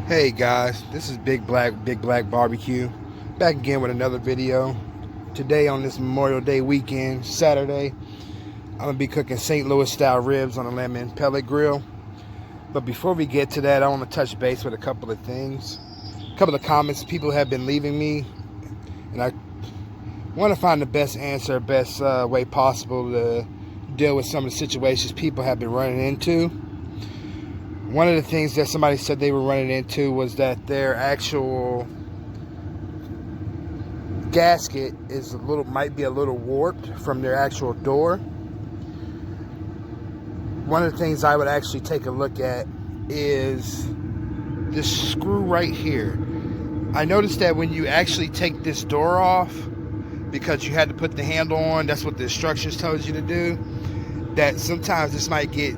Hey guys, this is Big Black Barbecue, back again with another video. Today on this Memorial Day weekend, Saturday, I'm gonna be cooking St. Louis style ribs on a Landmann pellet grill. But before we get to that, I want to touch base with a couple of things, a couple of comments people have been leaving me, and I want to find the best answer, best way possible to deal with some of the situations people have been running into. One of the things that somebody said they were running into was that their actual gasket might be a little warped from their actual door. One of the things I would actually take a look at is this screw right here. I noticed that when you actually take this door off, because you had to put the handle on, that's what the instructions told you to do, that sometimes this might get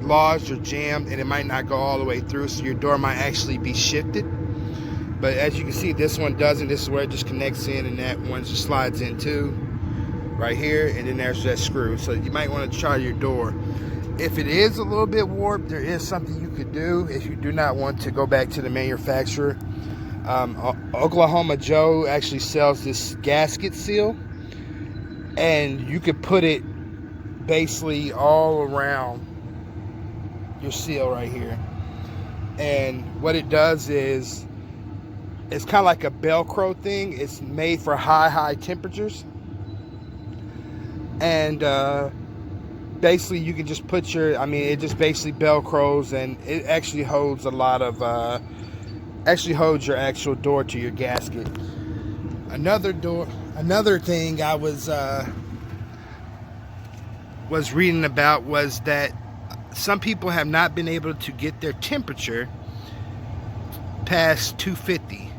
lodged or jammed and it might not go all the way through, so your door might actually be shifted. But as you can see, this one doesn't. This is where it just connects in, and that one just slides in too, right here, and then there's that screw. So you might want to try your door. If it is a little bit warped, there is something you could do if you do not want to go back to the manufacturer. Oklahoma Joe actually sells this gasket seal, and you could put it basically all around your seal right here. And what it does is, it's kind of like a Velcro thing. It's made for high temperatures, and basically you can just put it just basically Velcros, and it actually holds a lot of holds your actual door to your gasket. Another thing I was reading about was that some people have not been able to get their temperature past 250.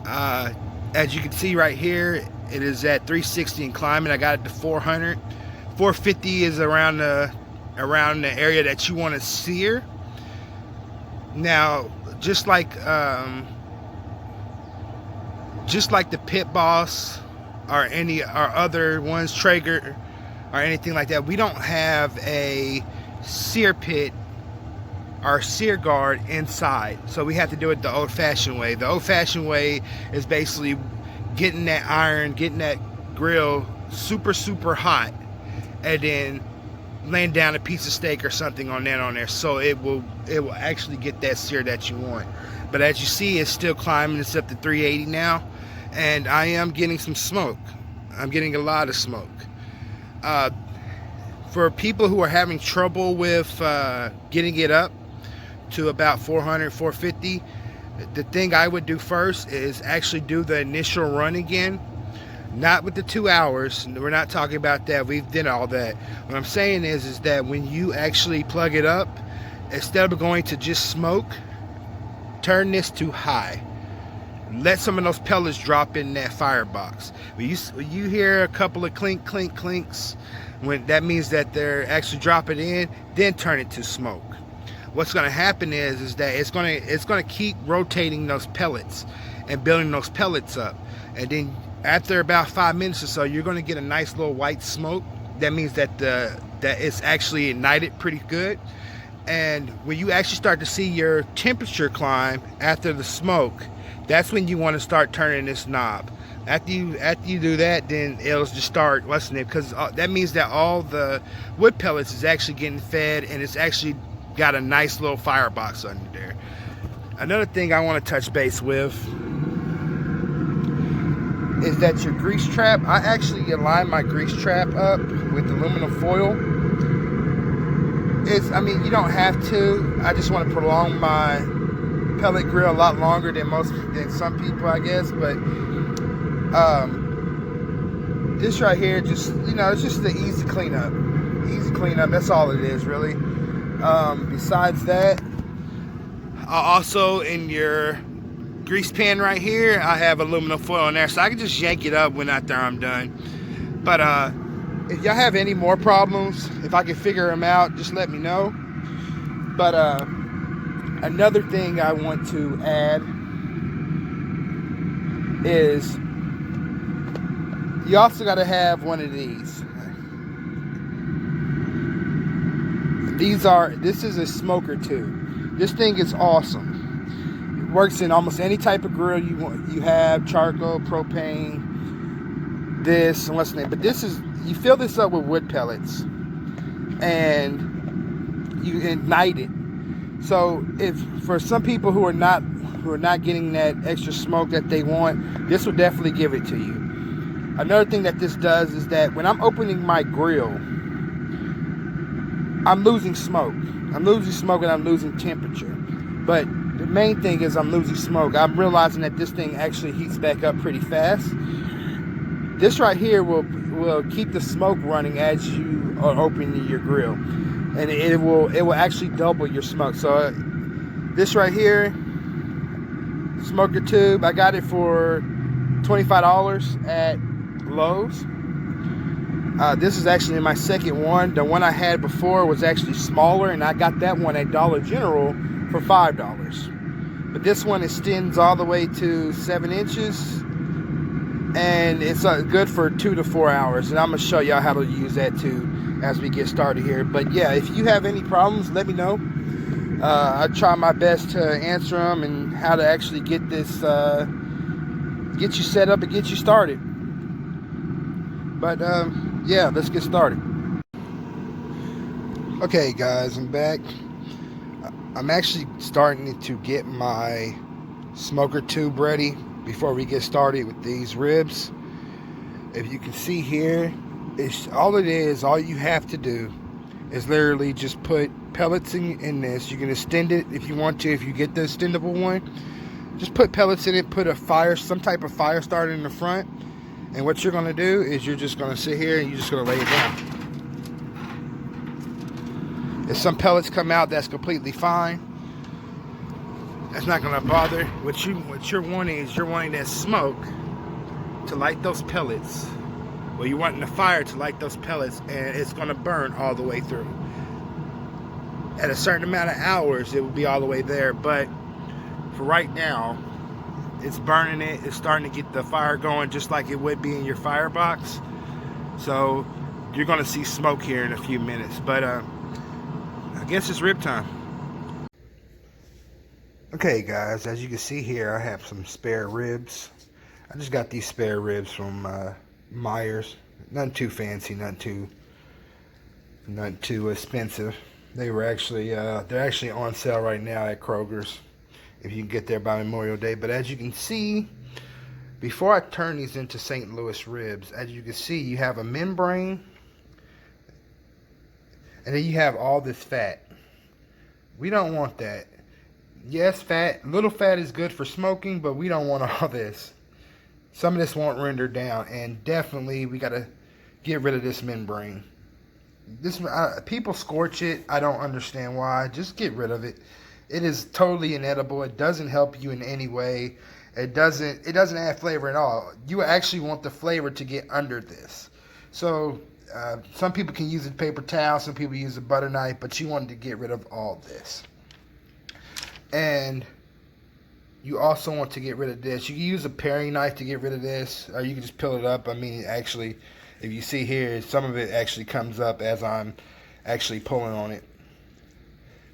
As you can see right here, it is at 360 and climbing. I got it to 400. 450 is around the area that you want to sear. Now, just like the Pit Boss or any or other ones, Traeger or anything like that, we don't have a sear pit or sear guard inside, so we have to do it the old-fashioned way. The old-fashioned way is basically getting that iron, getting that grill super hot, and then laying down a piece of steak or something on there, so it will actually get that sear that you want. But as you see, it's still climbing. It's up to 380 now, and I am getting some smoke. I'm getting a lot of smoke. For people who are having trouble with getting it up to about 400, 450, the thing I would do first is actually do the initial run again. Not with the 2 hours. We're not talking about that. We've done all that. What I'm saying is that when you actually plug it up, instead of going to just smoke, turn this to high. Let some of those pellets drop in that firebox. When you hear a couple of clinks, when that means that they're actually dropping in, then turn it to smoke. What's going to happen is that it's going to keep rotating those pellets and building those pellets up, and then after about 5 minutes or so, you're going to get a nice little white smoke. That means that it's actually ignited pretty good. And when you actually start to see your temperature climb after the smoke, that's when you want to start turning this knob. After you do that, then it'll just start lessening it, because that means that all the wood pellets is actually getting fed, and it's actually got a nice little firebox under there. Another thing I want to touch base with is that your grease trap. I actually align my grease trap up with aluminum foil. You don't have to. I just want to prolong my pellet grill a lot longer than some people, I guess. But this right here, it's just the easy cleanup. Easy cleanup. That's all it is, really. Besides that, also in your grease pan right here, I have aluminum foil in there, so I can just yank it up when after I'm done. But if y'all have any more problems, if I can figure them out, just let me know. But another thing I want to add is you also got to have one of these. This is a smoker tube. This thing is awesome. Works in almost any type of grill you want. You have charcoal, propane, this, and what's the name. But this is, you fill this up with wood pellets and you ignite it. So if for some people who are not getting that extra smoke that they want, this will definitely give it to you. Another thing that this does is that when I'm opening my grill, I'm losing smoke. I'm losing smoke and I'm losing temperature. But the main thing is I'm losing smoke. I'm realizing that this thing actually heats back up pretty fast. This right here will keep the smoke running as you are opening your grill. And it will actually double your smoke. So this right here, smoker tube, I got it for $25 at Lowe's. This is actually my second one. The one I had before was actually smaller, and I got that one at Dollar General for $5. But this one extends all the way to 7 inches, and it's good for 2 to 4 hours. And I'm gonna show y'all how to use that too as we get started here. But yeah, if you have any problems, let me know. I try my best to answer them and how to actually get this, get you set up and get you started. But yeah, let's get started. Okay guys, I'm back. I'm actually starting to get my smoker tube ready before we get started with these ribs. If you can see here, all you have to do is literally just put pellets in this. You can extend it if you want to, if you get the extendable one. Just put pellets in it, put some type of fire starter in the front. And what you're gonna do is you're just gonna sit here and you're just gonna lay it down. If some pellets come out, that's completely fine. That's not gonna bother. What you're wanting is you're wanting that smoke to light those pellets. Well, you're wanting the fire to light those pellets, and it's gonna burn all the way through. At a certain amount of hours, it will be all the way there. But for right now, it's burning it. It's starting to get the fire going just like it would be in your firebox. So you're gonna see smoke here in a few minutes. But I guess it's rib time. Okay guys, as you can see here, I have some spare ribs. I just got these spare ribs from Myers. Nothing too fancy, nothing too expensive. They're actually on sale right now at Kroger's, if you can get there by Memorial Day. But as you can see, before I turn these into St. Louis ribs, as you can see, you have a membrane, and then you have all this fat. We don't want that. Yes, little fat is good for smoking, but we don't want all this. Some of this won't render down, and definitely we gotta get rid of this membrane. People scorch it. I don't understand why. Just get rid of it. It is totally inedible. It doesn't help you in any way. It doesn't add flavor at all. You actually want the flavor to get under this. So some people can use a paper towel, some people use a butter knife, but you want to get rid of all this. And you also want to get rid of this. You can use a paring knife to get rid of this, or you can just peel it up. I mean, actually, if you see here, some of it actually comes up as I'm actually pulling on it.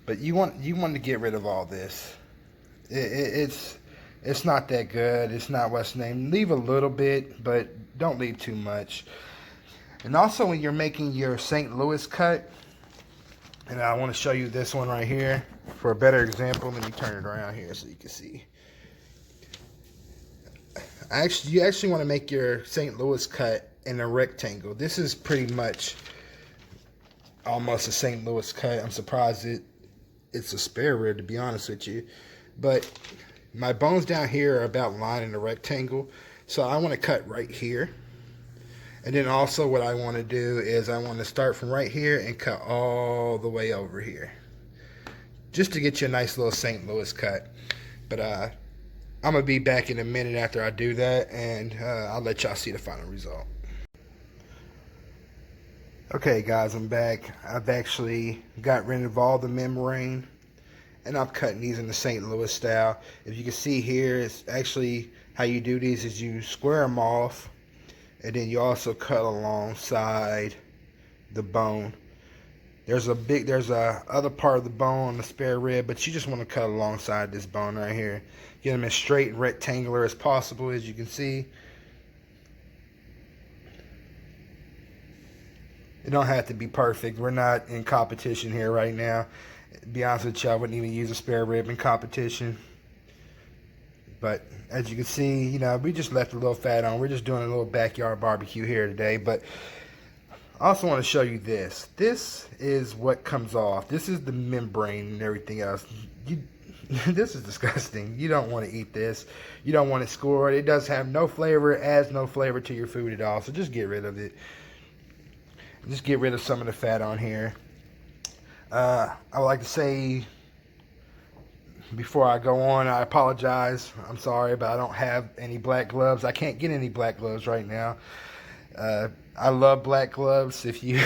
But you want to get rid of all this. It's not that good. It's not what's named. Leave a little bit, but don't leave too much. And also, when you're making your St. Louis cut, and I want to show you this one right here for a better example. Let me turn it around here so you can see. You actually want to make your St. Louis cut in a rectangle. This is pretty much almost a St. Louis cut. I'm surprised it's a spare rib, to be honest with you. But my bones down here are about lined in a rectangle. So I want to cut right here. And then also what I want to do is I want to start from right here and cut all the way over here. Just to get you a nice little St. Louis cut. But I'm going to be back in a minute after I do that, and I'll let y'all see the final result. Okay guys, I'm back. I've actually got rid of all the membrane, and I'm cutting these in the St. Louis style. If you can see here, it's actually how you do these is you square them off, and then you also cut alongside the bone. There's a other part of the bone on the spare rib, but you just want to cut alongside this bone right here. Get them as straight and rectangular as possible, as you can see. It don't have to be perfect. We're not in competition here right now. To be honest with you, I wouldn't even use a spare rib in competition. But as you can see, you know, we just left a little fat on. We're just doing a little backyard barbecue here today. But I also want to show you this. This is what comes off. This is the membrane and everything else. This is disgusting. You don't want to eat this. You don't want it scored. It does have no flavor. It adds no flavor to your food at all. So just get rid of it. Just get rid of some of the fat on here. I would like to say, before I go on, I apologize. I'm sorry, but I don't have any black gloves. I can't get any black gloves right now. I love black gloves. If you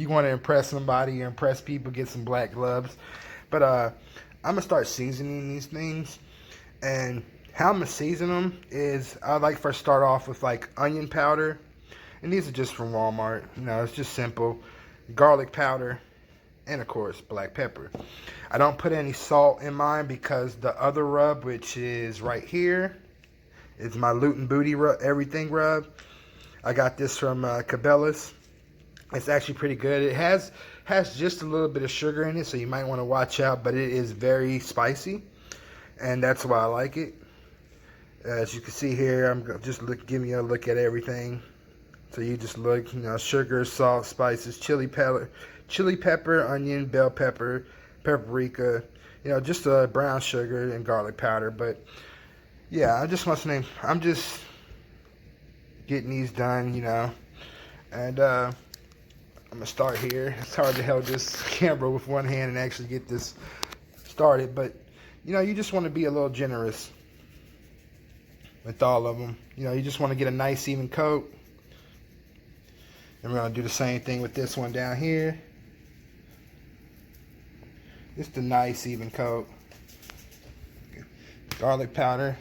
want to impress somebody or impress people, get some black gloves. But I'm gonna start seasoning these things, and how I'm gonna season them is I like first start off with like onion powder. And these are just from Walmart. You know, it's just simple. Garlic powder. And, of course, black pepper. I don't put any salt in mine because the other rub, which is right here, is my Loot and Booty rub, everything rub. I got this from Cabela's. It's actually pretty good. It has just a little bit of sugar in it, so you might want to watch out. But it is very spicy. And that's why I like it. As you can see here, I'm just giving you a look at everything. So you just look, you know, sugar, salt, spices, chili pepper, onion, bell pepper, paprika, you know, just brown sugar and garlic powder. But yeah, I'm just getting these done, you know, and I'm gonna start here. It's hard to hold this camera with one hand and actually get this started, but you know, you just want to be a little generous with all of them. You know, you just want to get a nice even coat. And we're going to do the same thing with this one down here. Just a nice even coat. Garlic powder.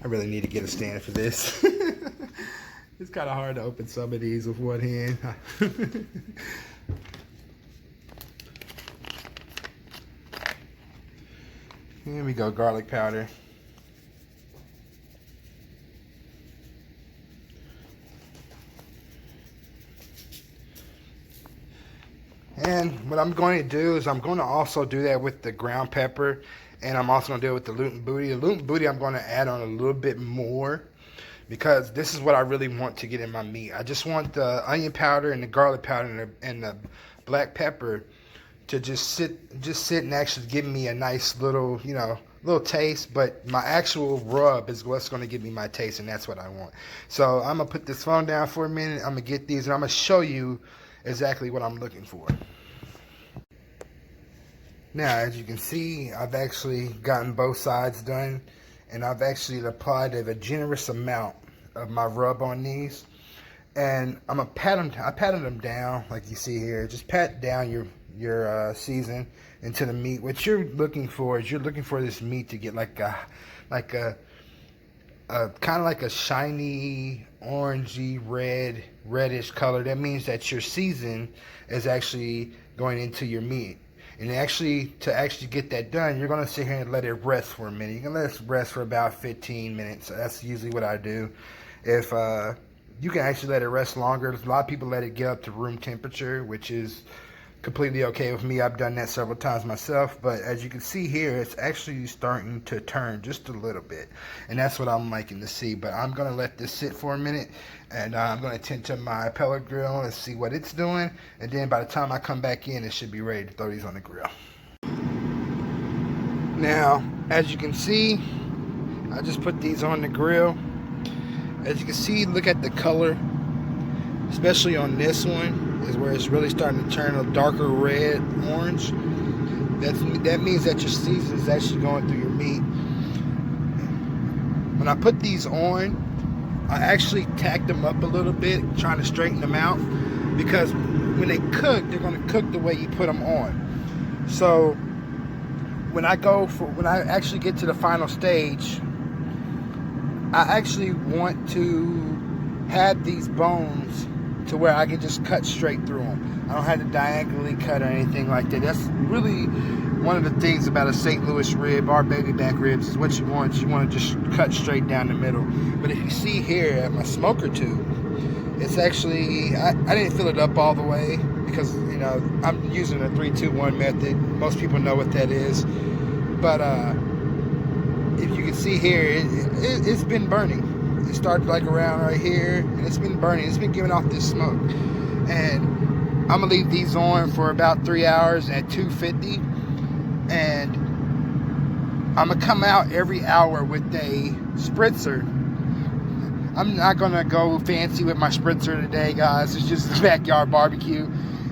I really need to get a stand for this. It's kind of hard to open some of these with one hand. Here we go, garlic powder. And what I'm going to do is I'm going to also do that with the ground pepper, and I'm also going to do it with the Loot and Booty. The Loot and Booty I'm going to add on a little bit more because this is what I really want to get in my meat. I just want the onion powder and the garlic powder and the black pepper to just sit and actually give me a nice little, you know, little taste, but my actual rub is what's going to give me my taste, and that's what I want. So I'm going to put this phone down for a minute. I'm going to get these, and I'm going to show you exactly what I'm looking for. Now, as you can see, I've actually gotten both sides done, and I've actually applied a generous amount of my rub on these, and I'm gonna I patted them down like you see here. Just pat down your season into the meat. What you're looking for is you're looking for this meat to get like a kind of like a shiny orangey reddish color. That means that your season is actually going into your meat. And to actually get that done, you're going to sit here and let it rest for a minute. You can let it rest for about 15 minutes. That's usually what I do. If you can actually let it rest longer. A lot of people let it get up to room temperature, which is completely okay with me. I've done that several times myself, but as you can see here, it's actually starting to turn just a little bit, and that's what I'm liking to see. But I'm gonna let this sit for a minute, and I'm gonna tend to my pellet grill and see what it's doing, and then by the time I come back in, it should be ready to throw these on the grill. Now, as you can see, I just put these on the grill. As you can see, look at the color, especially on this one, is where it's really starting to turn a darker red orange. That means that your season is actually going through your meat. When I put these on, I actually tacked them up a little bit, trying to straighten them out, because when they cook, they're going to cook the way you put them on. So when I actually get to the final stage, I actually want to have these bones to where I can just cut straight through them. I don't have to diagonally cut or anything like that. That's really one of the things about a St. Louis rib or baby back ribs is what you want. You want to just cut straight down the middle. But if you see here at my smoker tube, it's actually, I didn't fill it up all the way because, you know, I'm using a 3-2-1 method. Most people know what that is. But if you can see here, it's been burning. It started like around right here, and it's been burning. It's been giving off this smoke. And I'm gonna leave these on for about 3 hours at 250. And I'm gonna come out every hour with a spritzer. I'm not gonna go fancy with my spritzer today, guys. It's just a backyard barbecue.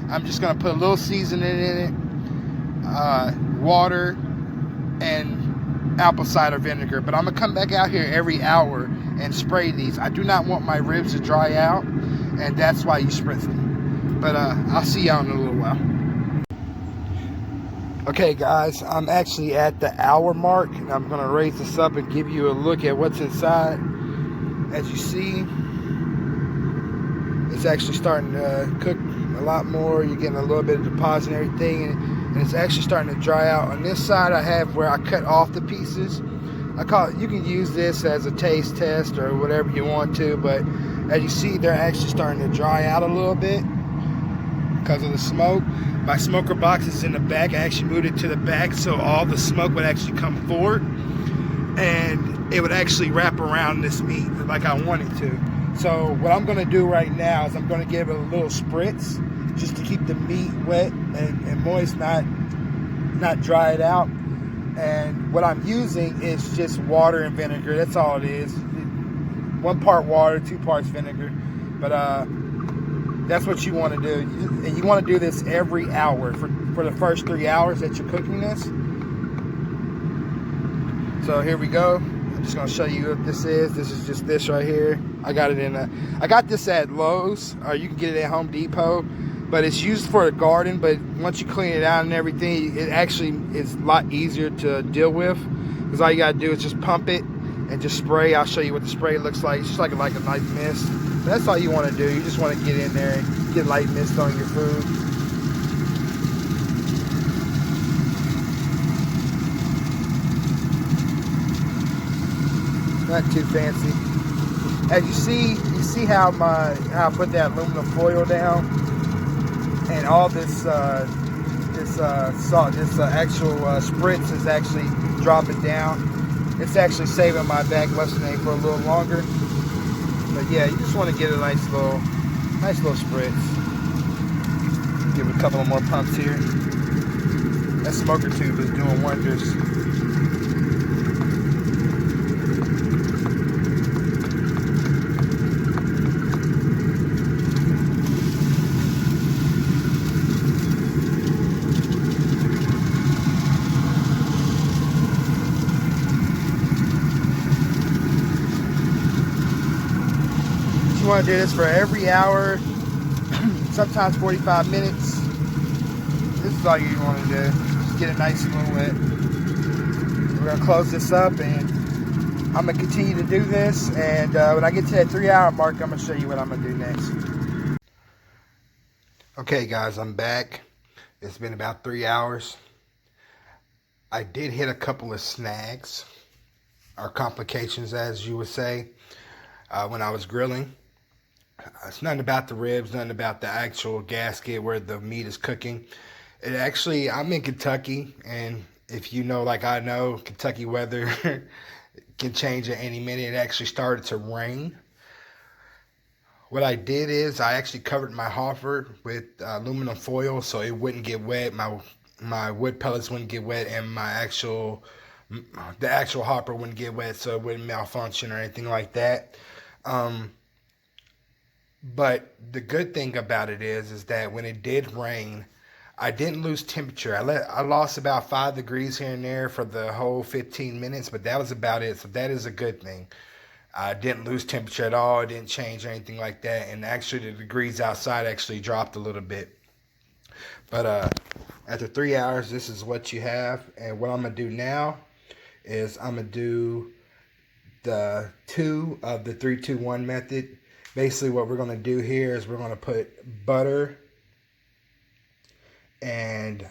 I'm just gonna put a little seasoning in it, water, and apple cider vinegar. But I'm gonna come back out here every hour and spray these. I do not want my ribs to dry out, and that's why you spritz them. But I'll see y'all in a little while. Okay guys, I'm actually at the hour mark, and I'm gonna raise this up and give you a look at what's inside. As you see, it's actually starting to cook a lot more. You're getting a little bit of deposit and everything, and it's actually starting to dry out. On this side, I have where I cut off the pieces. I call it, you can use this as a taste test or whatever you want to, but as you see, they're actually starting to dry out a little bit because of the smoke. My smoker box is in the back. I actually moved it to the back so all the smoke would actually come forward, and it would actually wrap around this meat like I want it to. So what I'm gonna do right now is I'm gonna give it a little spritz just to keep the meat wet and moist, not dry it out. And what I'm using is just water and vinegar. That's all it is. 1 part water, 2 parts vinegar. But that's what you want to do. And you want to do this every hour for the first 3 hours that you're cooking this. So here we go. I'm just gonna show you what this is. This is just this right here. I got this at Lowe's, or you can get it at Home Depot, but it's used for the garden. But once you clean it out and everything, it actually is a lot easier to deal with, because all you gotta do is just pump it and just spray. I'll show you what the spray looks like. It's just like a light mist. But that's all you want to do. You just want to get in there and get light mist on your food. Not too fancy. As you see how I put that aluminum foil down, and all this actual spritz is actually dropping down. It's actually saving my back muscle for a little longer. But yeah, you just want to get a nice little spritz. Give it a couple of more pumps here. That smoker tube is doing wonders. You want to do this for every hour, sometimes 45 minutes. This is all you want to do. Just get it nice and little wet. We're going to close this up, and I'm going to continue to do this. And when I get to that 3 hour mark, I'm going to show you what I'm going to do next. Okay guys, I'm back. It's been about 3 hours. I did hit a couple of snags, or complications as you would say, when I was grilling. It's nothing about the ribs, nothing about the actual gasket where the meat is cooking. It actually, I'm in Kentucky, and if you know like I know, Kentucky weather can change at any minute. It actually started to rain. What I did is I actually covered my hopper with aluminum foil so it wouldn't get wet. My wood pellets wouldn't get wet, and the actual hopper wouldn't get wet, so it wouldn't malfunction or anything like that. But the good thing about it is that when it did rain, I didn't lose temperature. I lost about 5 degrees here and there for the whole 15 minutes, but that was about it. So that is a good thing. I didn't lose temperature at all. It didn't change or anything like that. And actually the degrees outside actually dropped a little bit. But after 3 hours, this is what you have. And what I'm going to do now is I'm going to do the 2 of the 3-2-1 method. Basically what we're going to do here is we're going to put butter and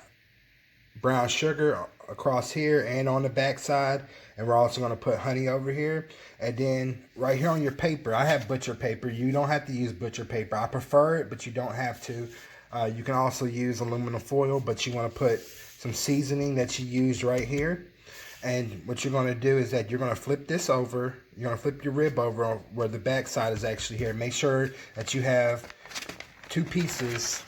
brown sugar across here and on the back side, and we're also going to put honey over here. And then right here on your paper, I have butcher paper. You don't have to use butcher paper. I prefer it, but you don't have to. You can also use aluminum foil, but you want to put some seasoning that you used right here. And what you're going to do is that you're going to flip this over. You're going to flip your rib over where the back side is actually here. Make sure that you have 2 pieces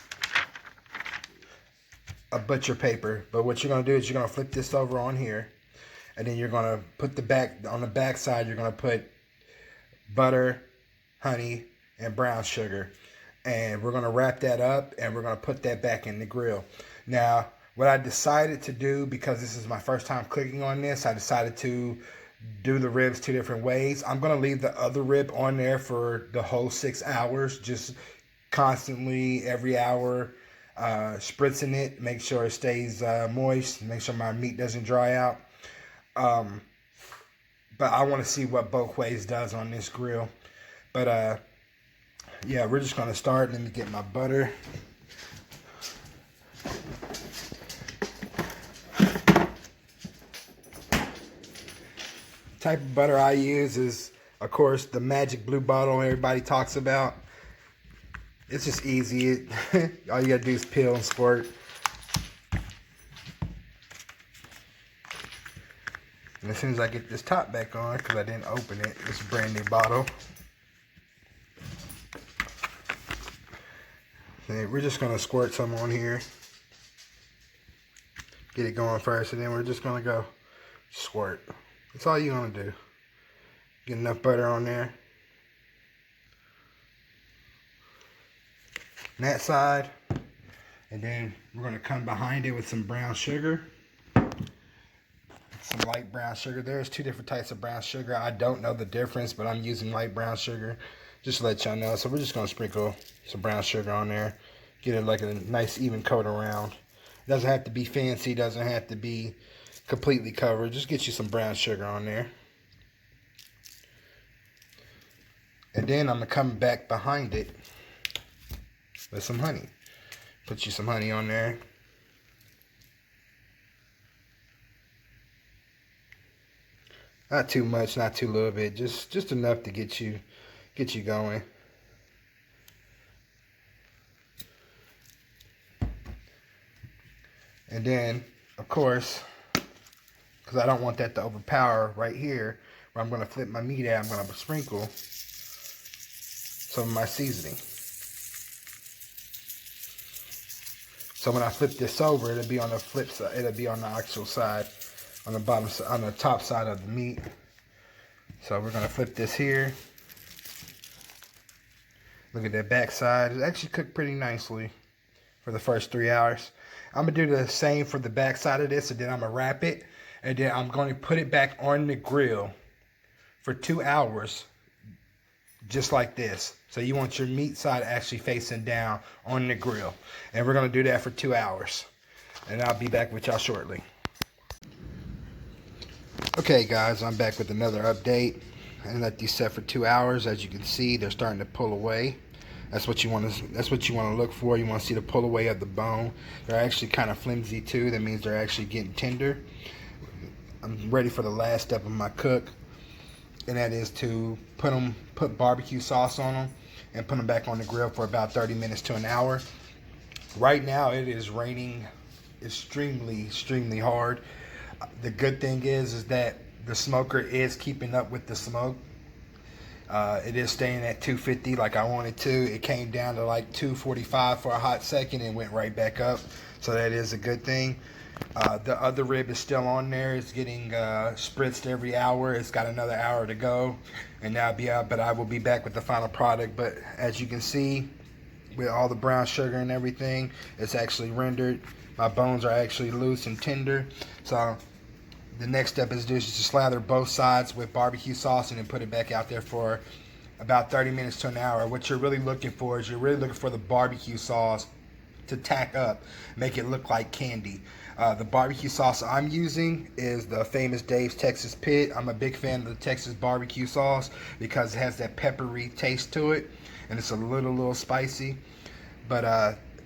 of butcher paper. But what you're going to do is you're going to flip this over on here. And then you're going to put on the back side, you're going to put butter, honey, and brown sugar. And we're going to wrap that up and we're going to put that back in the grill. Now, what I decided to do, because this is my first time cooking on this, I decided to do the ribs 2 different ways. I'm going to leave the other rib on there for the whole 6 hours, just constantly every hour, spritzing it, make sure it stays moist, make sure my meat doesn't dry out. But I want to see what both ways does on this grill. But yeah, we're just going to start. Let me get my butter. Type of butter I use is, of course, the magic blue bottle everybody talks about. It's just easy. All you gotta do is peel and squirt. And as soon as I get this top back on, because I didn't open it, it's a brand new bottle. And we're just gonna squirt some on here. Get it going first, and then we're just gonna go squirt. That's all you're going to do. Get enough butter on there. On that side. And then we're going to come behind it with some brown sugar. Some light brown sugar. There's 2 different types of brown sugar. I don't know the difference, but I'm using light brown sugar. Just to let y'all know. So we're just going to sprinkle some brown sugar on there. Get it like a nice even coat around. It doesn't have to be fancy. Doesn't have to be completely covered. Just get you some brown sugar on there. And then I'm going to come back behind it with some honey. Put you some honey on there. Not too much, not too little bit. Just enough to get you going. And then, of course, because I don't want that to overpower right here, where I'm going to flip my meat at, I'm going to sprinkle some of my seasoning. So when I flip this over, it'll be on the flip side. It'll be on the actual side, on the bottom, on the top side of the meat. So we're going to flip this here. Look at that back side. It actually cooked pretty nicely for the first 3 hours. I'm going to do the same for the back side of this, and then I'm going to wrap it. And then I'm going to put it back on the grill for 2 hours, just like this. So you want your meat side actually facing down on the grill. And we're going to do that for 2 hours. And I'll be back with y'all shortly. Okay guys, I'm back with another update. And let these set for 2 hours. As you can see, they're starting to pull away. That's what you want to look for. You want to see the pull away of the bone. They're actually kind of flimsy too. That means they're actually getting tender. I'm ready for the last step of my cook, and that is to put barbecue sauce on them and put them back on the grill for about 30 minutes to an hour. Right now it is raining extremely hard. The good thing is that the smoker is keeping up with the smoke. It is staying at 250 like I wanted to. It came down to like 245 for a hot second and went right back up. So that is a good thing. The other rib is still on there. It's getting spritzed every hour. It's got another hour to go. And now but I will be back with the final product. But as you can see, with all the brown sugar and everything, it's actually rendered. My bones are actually loose and tender. So the next step is just to slather both sides with barbecue sauce and then put it back out there for about 30 minutes to an hour. What you're really looking for is the barbecue sauce to tack up, make it look like candy. The barbecue sauce I'm using is the famous Dave's Texas Pit. I'm a big fan of the Texas barbecue sauce because it has that peppery taste to it, and it's a little spicy. But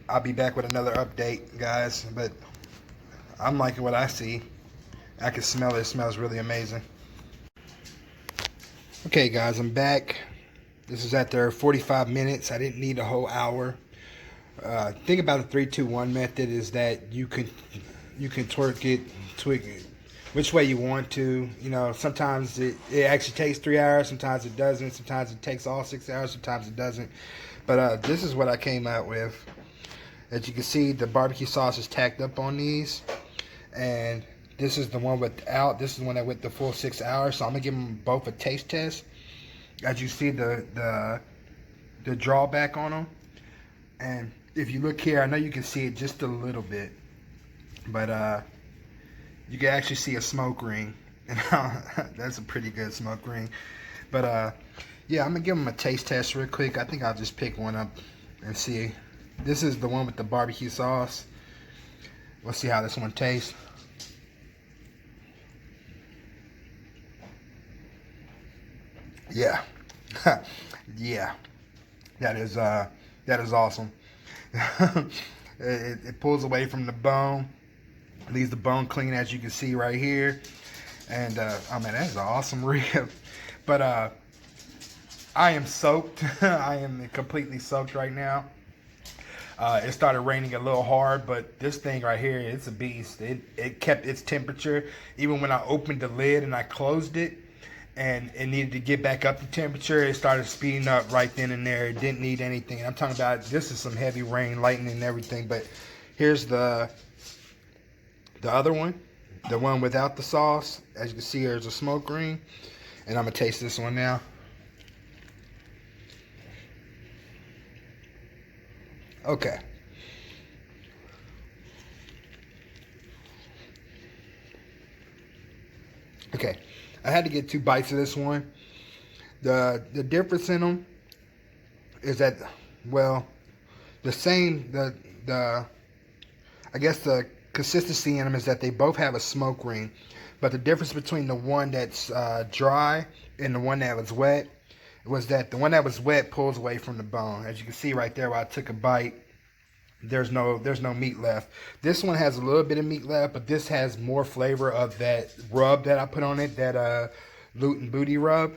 I'll be back with another update, guys. But I'm liking what I see. I can smell it. It smells really amazing. Okay, guys, I'm back. This is after 45 minutes. I didn't need a whole hour. Thing about the 3-2-1 method is that you can tweak it which way you want to. You know, sometimes it actually takes 3 hours, sometimes it doesn't, sometimes it takes all 6 hours, sometimes it doesn't. But this is what I came out with. As you can see, the barbecue sauce is tacked up on these, and this is the one without. This is the one that went the full 6 hours. So I'm gonna give them both a taste test. As you see the drawback on them, and if you look here, I know you can see it just a little bit, but you can actually see a smoke ring, and that's a pretty good smoke ring. But yeah, I'm gonna give them a taste test real quick. I think I'll just pick one up and see. This is the one with the barbecue sauce. We'll see how this one tastes. Yeah. Yeah, that is awesome. it pulls away from the bone, leaves the bone clean, as you can see right here. And oh man, that is an awesome rib. But I am soaked. I am completely soaked right now. It started raining a little hard, but this thing right here, it's a beast. It kept its temperature even when I opened the lid and I closed it, and it needed to get back up to temperature. It started speeding up right then and there. It didn't need anything. I'm talking about, this is some heavy rain, lightning, and everything. But here's the other one, the one without the sauce. As you can see, there's a smoke ring, and I'm gonna taste this one now. Okay. Okay. I had to get 2 bites of this one. The difference in them is that, well, the same, I guess the consistency in them is that they both have a smoke ring, but the difference between the one that's dry and the one that was wet was that the one that was wet pulls away from the bone. As you can see right there, where I took a bite, there's no meat left. This one has a little bit of meat left, but this has more flavor of that rub that I put on it, that Loot and Booty rub.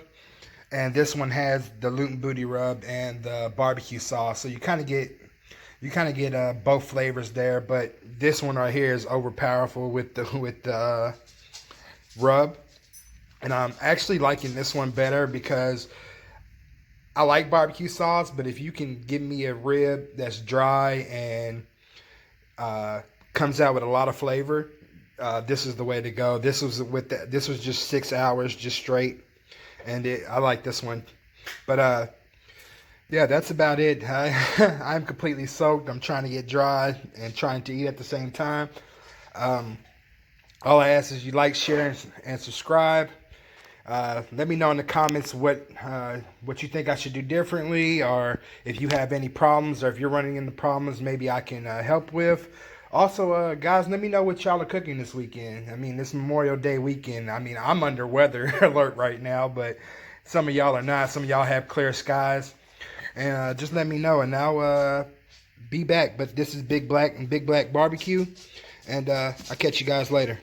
And this one has the Loot and Booty rub and the barbecue sauce. So you kind of get both flavors there, but this one right here is overpowerful with the rub. And I'm actually liking this one better because I like barbecue sauce, but if you can give me a rib that's dry and comes out with a lot of flavor, this is the way to go. This was just 6 hours just straight, and I like this one. But yeah, that's about it. I'm completely soaked. I'm trying to get dry and trying to eat at the same time. All I ask is you like, share, and subscribe. Let me know in the comments what you think I should do differently, or if you have any problems, or if you're running into problems maybe I can help with. Also, guys, let me know what y'all are cooking this weekend. I mean, this Memorial Day weekend. I mean, I'm under weather alert right now, but some of y'all are not. Some of y'all have clear skies. And just let me know, and I'll be back. But this is Big Black and Big Black Barbecue, and I'll catch you guys later.